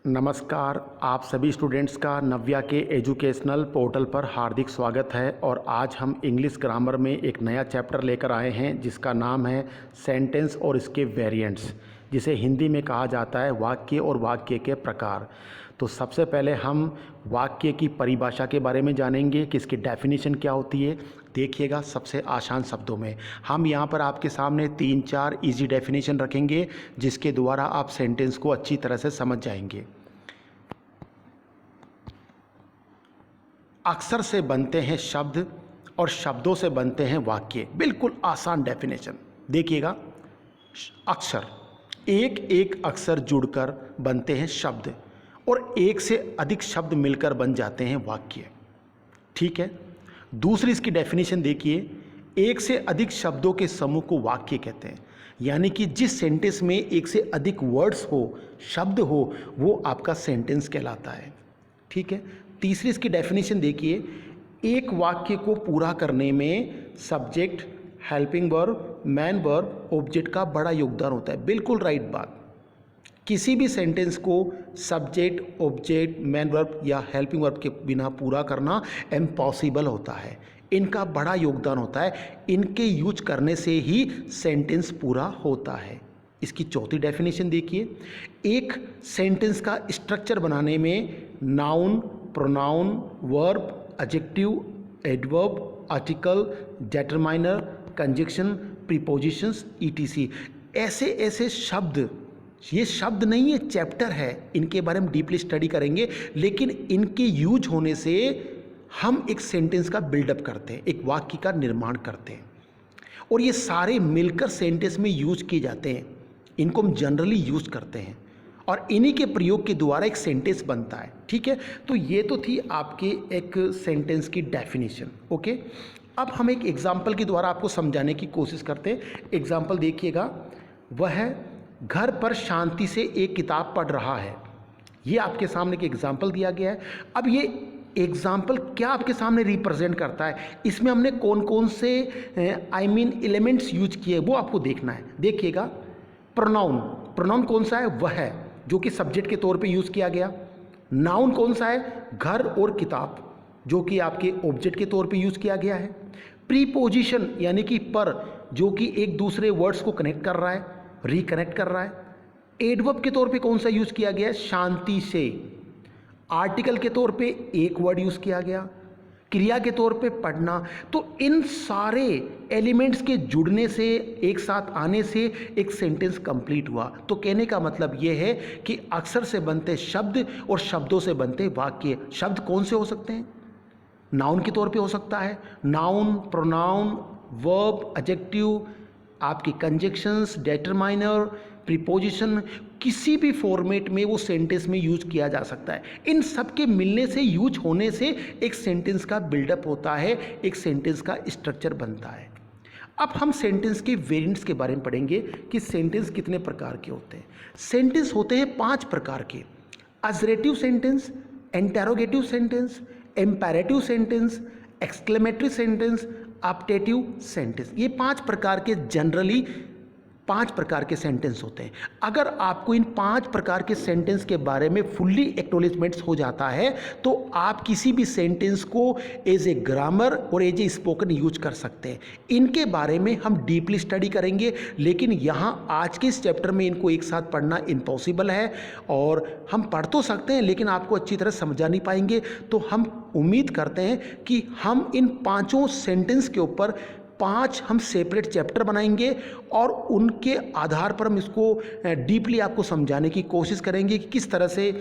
नमस्कार। आप सभी स्टूडेंट्स का नव्या के एजुकेशनल पोर्टल पर हार्दिक स्वागत है। और आज हम इंग्लिश ग्रामर में एक नया चैप्टर लेकर आए हैं जिसका नाम है सेंटेंस और इसके वेरिएंट्स, जिसे हिंदी में कहा जाता है वाक्य और वाक्य के प्रकार। तो सबसे पहले हम वाक्य की परिभाषा के बारे में जानेंगे कि इसकी डेफिनेशन क्या होती है। देखिएगा, सबसे आसान शब्दों में हम यहाँ पर आपके सामने 3-4 इजी डेफिनेशन रखेंगे जिसके द्वारा आप सेंटेंस को अच्छी तरह से समझ जाएंगे। अक्षर से बनते हैं शब्द और शब्दों से बनते हैं वाक्य। बिल्कुल आसान डेफिनेशन। देखिएगा, अक्षर, एक एक अक्षर जुड़कर बनते हैं शब्द और एक से अधिक शब्द मिलकर बन जाते हैं वाक्य। ठीक है। दूसरी इसकी डेफिनेशन देखिए, एक से अधिक शब्दों के समूह को वाक्य कहते हैं। यानी कि जिस सेंटेंस में एक से अधिक वर्ड्स हो, शब्द हो, वो आपका सेंटेंस कहलाता है। ठीक है। तीसरी इसकी डेफिनेशन देखिए, एक वाक्य को पूरा करने में subject, helping verb, man verb, object का बड़ा योगदान होता है। बिल्कुल राइट बात। किसी भी सेंटेंस को सब्जेक्ट, ऑब्जेक्ट, मैन वर्ब या हेल्पिंग वर्ब के बिना पूरा करना इम्पॉसिबल होता है। इनका बड़ा योगदान होता है। इनके यूज करने से ही सेंटेंस पूरा होता है। इसकी चौथी डेफिनेशन देखिए, एक सेंटेंस का स्ट्रक्चर बनाने में noun, pronoun, verb, adjective, adverb, article, determiner, conjunction, prepositions, etc, ऐसे ऐसे शब्द, ये शब्द नहीं, ये चैप्टर है, इनके बारे में डीपली स्टडी करेंगे। लेकिन इनके यूज होने से हम एक सेंटेंस का बिल्डअप करते हैं, एक वाक्य का निर्माण करते हैं और ये सारे मिलकर सेंटेंस में यूज किए जाते हैं। इनको हम जनरली यूज करते हैं और इन्हीं के प्रयोग के द्वारा एक सेंटेंस बनता है। ठीक है। तो ये तो थी आपके एक सेंटेंस की डेफिनेशन। ओके। अब हम एक एग्जाम्पल के द्वारा आपको समझाने की कोशिश करते हैं। एग्जाम्पल देखिएगा, वह घर पर शांति से एक किताब पढ़ रहा है। ये आपके सामने एक एग्जाम्पल दिया गया है। अब ये एग्जाम्पल क्या आपके सामने रिप्रेजेंट करता है, इसमें हमने कौन कौन से एलिमेंट्स यूज किए वो आपको देखना है। देखिएगा, प्रोनाउन, प्रोनाउन कौन सा है? वह है, जो कि सब्जेक्ट के तौर पे यूज किया गया। नाउन कौन सा है? घर और किताब, जो कि आपके ऑब्जेक्ट के तौर पे यूज किया गया है। प्रीपोजिशन यानी कि पर, जो कि एक दूसरे वर्ड्स को कनेक्ट कर रहा है, रिकनेक्ट कर रहा है। एडवर्ब के तौर पे कौन सा यूज किया गया है? शांति से। आर्टिकल के तौर पे एक वर्ड यूज किया गया। क्रिया के तौर पे पढ़ना। तो इन सारे एलिमेंट्स के जुड़ने से, एक साथ आने से एक सेंटेंस कंप्लीट हुआ। तो कहने का मतलब यह है कि अक्षर से बनते शब्द और शब्दों से बनते वाक्य। शब्द कौन से हो सकते हैं? नाउन के तौर पे हो सकता है, नाउन, प्रोनाउन, वर्ब, एडजेक्टिव, आपकी कंजक्शंस, डिटरमाइनर, प्रीपोजिशन, किसी भी फॉर्मेट में वो सेंटेंस में यूज किया जा सकता है। इन सब के मिलने से, यूज होने से एक सेंटेंस का बिल्डअप होता है, एक सेंटेंस का स्ट्रक्चर बनता है। अब हम सेंटेंस के वेरिएंट्स के बारे में पढ़ेंगे कि सेंटेंस कितने प्रकार के होते हैं। सेंटेंस होते हैं 5 प्रकार के: assertive sentence, interrogative sentence, imperative sentence, exclamatory sentence, optative sentence. ये 5 प्रकार के, जनरली 5 प्रकार के सेंटेंस होते हैं। अगर आपको इन 5 प्रकार के सेंटेंस के बारे में फुल्ली एक्नॉलेजमेंट्स हो जाता है तो आप किसी भी सेंटेंस को एज ए ग्रामर और एज ए स्पोकन यूज कर सकते हैं। इनके बारे में हम डीपली स्टडी करेंगे, लेकिन यहाँ आज के इस चैप्टर में इनको एक साथ पढ़ना इम्पॉसिबल है। और हम पढ़ तो सकते हैं लेकिन आपको अच्छी तरह समझा नहीं पाएंगे। तो हम उम्मीद करते हैं कि हम इन 5 सेंटेंस के ऊपर 5 हम सेपरेट चैप्टर बनाएंगे और उनके आधार पर हम इसको डीपली आपको समझाने की कोशिश करेंगे कि किस तरह से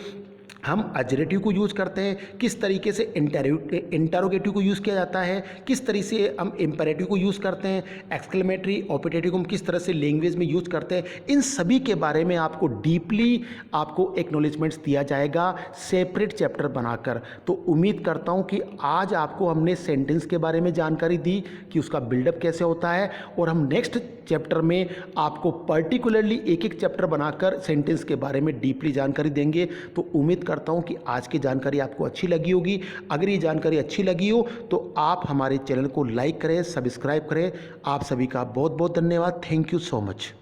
हम एडजेक्टिव को यूज़ करते हैं, किस तरीके से इंटरोगेटिव को यूज़ किया जाता है, किस तरीके से हम इंपेरेटिव को यूज़ करते हैं, एक्सक्लेमेटरी, ऑप्टेटिव को हम किस तरह से लैंग्वेज में यूज़ करते हैं। इन सभी के बारे में आपको डीपली आपको एक्नॉलेजमेंट्स दिया जाएगा सेपरेट चैप्टर बनाकर। तो उम्मीद करता हूँ कि आज आपको हमने सेंटेंस के बारे में जानकारी दी कि उसका बिल्डअप कैसे होता है, और हम नेक्स्ट चैप्टर में आपको पर्टिकुलरली एक एक चैप्टर बनाकर सेंटेंस के बारे में डीपली जानकारी देंगे। तो उम्मीद करता हूं कि आज की जानकारी आपको अच्छी लगी होगी। अगर ये जानकारी अच्छी लगी हो तो आप हमारे चैनल को लाइक करें, सब्सक्राइब करें। आप सभी का बहुत बहुत धन्यवाद। Thank you so much.